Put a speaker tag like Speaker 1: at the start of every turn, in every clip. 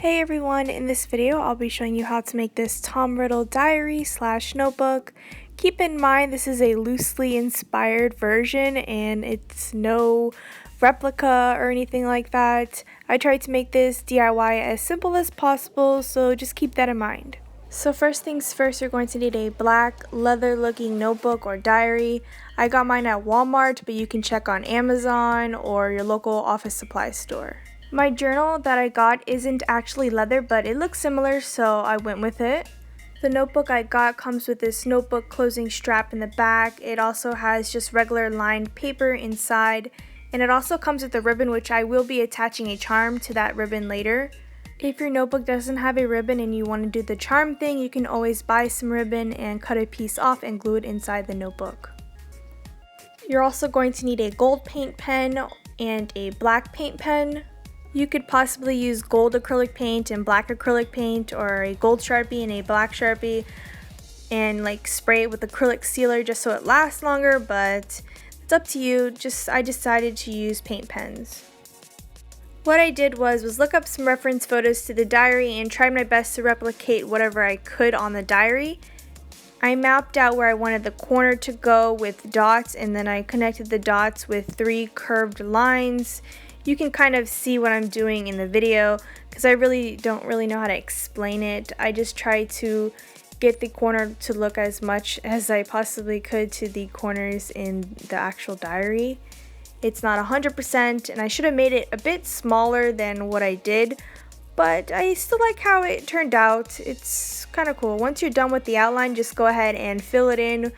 Speaker 1: Hey everyone, in this video I'll be showing you how to make this Tom Riddle diary / notebook. Keep in mind this is a loosely inspired version and it's no replica or anything like that. I tried to make this DIY as simple as possible, so just keep that in mind. So first things first, you're going to need a black leather looking notebook or diary. I got mine at Walmart, but you can check on Amazon or your local office supply store. My journal that I got isn't actually leather, but it looks similar, so I went with it. The notebook I got comes with this notebook closing strap in the back. It also has just regular lined paper inside, and it also comes with a ribbon, which I will be attaching a charm to that ribbon later. If your notebook doesn't have a ribbon and you want to do the charm thing, you can always buy some ribbon and cut a piece off and glue it inside the notebook. You're also going to need a gold paint pen and a black paint pen. You could possibly use gold acrylic paint and black acrylic paint, or a gold Sharpie and a black Sharpie, and spray it with acrylic sealer just so it lasts longer, but it's up to you. I decided to use paint pens. What I did was look up some reference photos to the diary and tried my best to replicate whatever I could on the diary. I mapped out where I wanted the corner to go with dots, and then I connected the dots with 3 curved lines. You can kind of see what I'm doing in the video because I don't really know how to explain it. I just try to get the corner to look as much as I possibly could to the corners in the actual diary. It's not 100%, and I should have made it a bit smaller than what I did, but I still like how it turned out. It's kind of cool. Once you're done with the outline, just go ahead and fill it in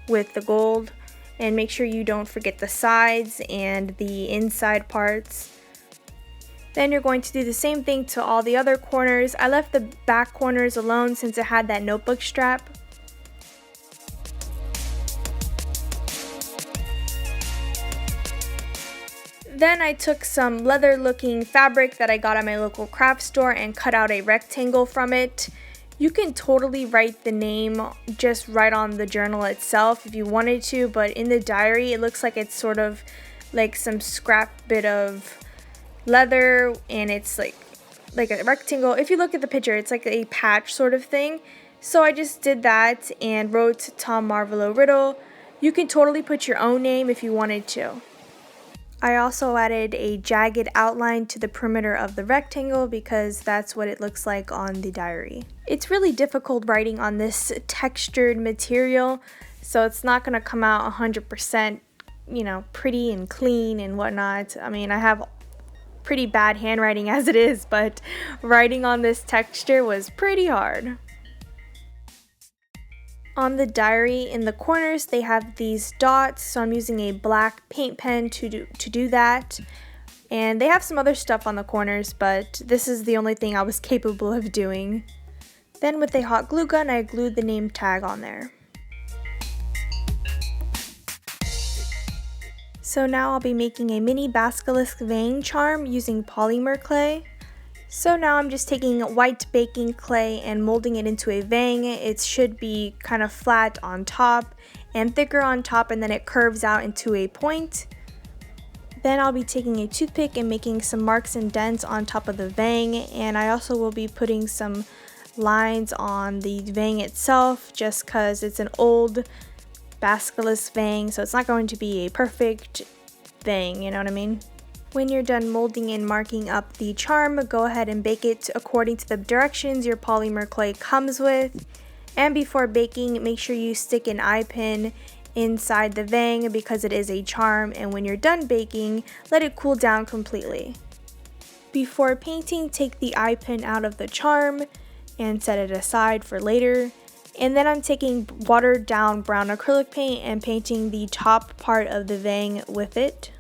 Speaker 1: with the gold. And make sure you don't forget the sides and the inside parts. Then you're going to do the same thing to all the other corners. I left the back corners alone since it had that notebook strap. Then I took some leather looking fabric that I got at my local craft store and cut out a rectangle from it. You can totally write the name just right on the journal itself if you wanted to, but in the diary it looks like it's sort of like some scrap bit of leather, and it's like a rectangle. If you look at the picture, it's like a patch sort of thing. So I just did that and wrote Tom Marvolo Riddle. You can totally put your own name if you wanted to. I also added a jagged outline to the perimeter of the rectangle because that's what it looks like on the diary. It's really difficult writing on this textured material, so it's not going to come out 100%, pretty and clean and whatnot. I mean, I have pretty bad handwriting as it is, but writing on this texture was pretty hard. On the diary, in the corners, they have these dots, so I'm using a black paint pen to do that. And they have some other stuff on the corners, but this is the only thing I was capable of doing. Then with a hot glue gun, I glued the name tag on there. So now I'll be making a mini Basilisk Fang charm using polymer clay. So now I'm just taking white baking clay and molding it into a Fang. It should be kind of flat on top and thicker on top, and then it curves out into a point. Then I'll be taking a toothpick and making some marks and dents on top of the Fang, and I also will be putting some lines on the Fang itself just because it's an old Basilisk Fang, so it's not going to be a perfect Fang, you know what I mean? When you're done molding and marking up the charm, go ahead and bake it according to the directions your polymer clay comes with. And before baking, make sure you stick an eye pin inside the Fang because it is a charm, and when you're done baking, let it cool down completely. Before painting, take the eye pin out of the charm and set it aside for later. And then I'm taking watered down brown acrylic paint and painting the top part of the Fang with it.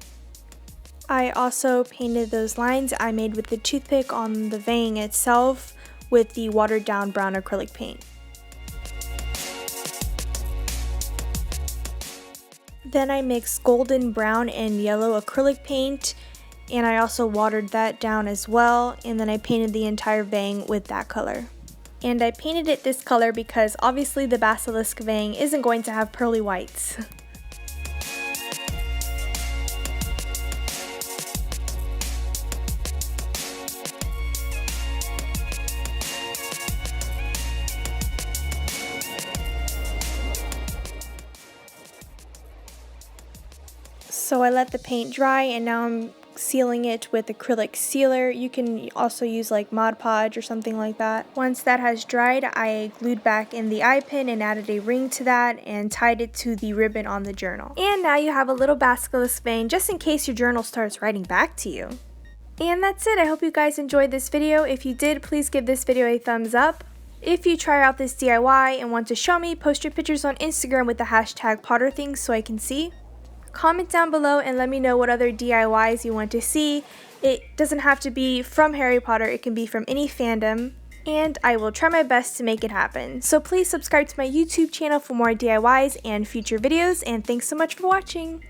Speaker 1: I also painted those lines I made with the toothpick on the Fang itself with the watered down brown acrylic paint. Then I mixed golden brown and yellow acrylic paint, and I also watered that down as well, and then I painted the entire Fang with that color. And I painted it this color because obviously the Basilisk Fang isn't going to have pearly whites. So I let the paint dry and now I'm sealing it with acrylic sealer. You can also use like Mod Podge or something like that. Once that has dried, I glued back in the eye pin and added a ring to that and tied it to the ribbon on the journal. And now you have a little Basilisk Fang just in case your journal starts writing back to you. And that's it. I hope you guys enjoyed this video. If you did, please give this video a thumbs up. If you try out this DIY and want to show me, post your pictures on Instagram with the hashtag PotterThings so I can see. Comment down below and let me know what other DIYs you want to see. It doesn't have to be from Harry Potter, it can be from any fandom, and I will try my best to make it happen. So please subscribe to my YouTube channel for more DIYs and future videos, and thanks so much for watching!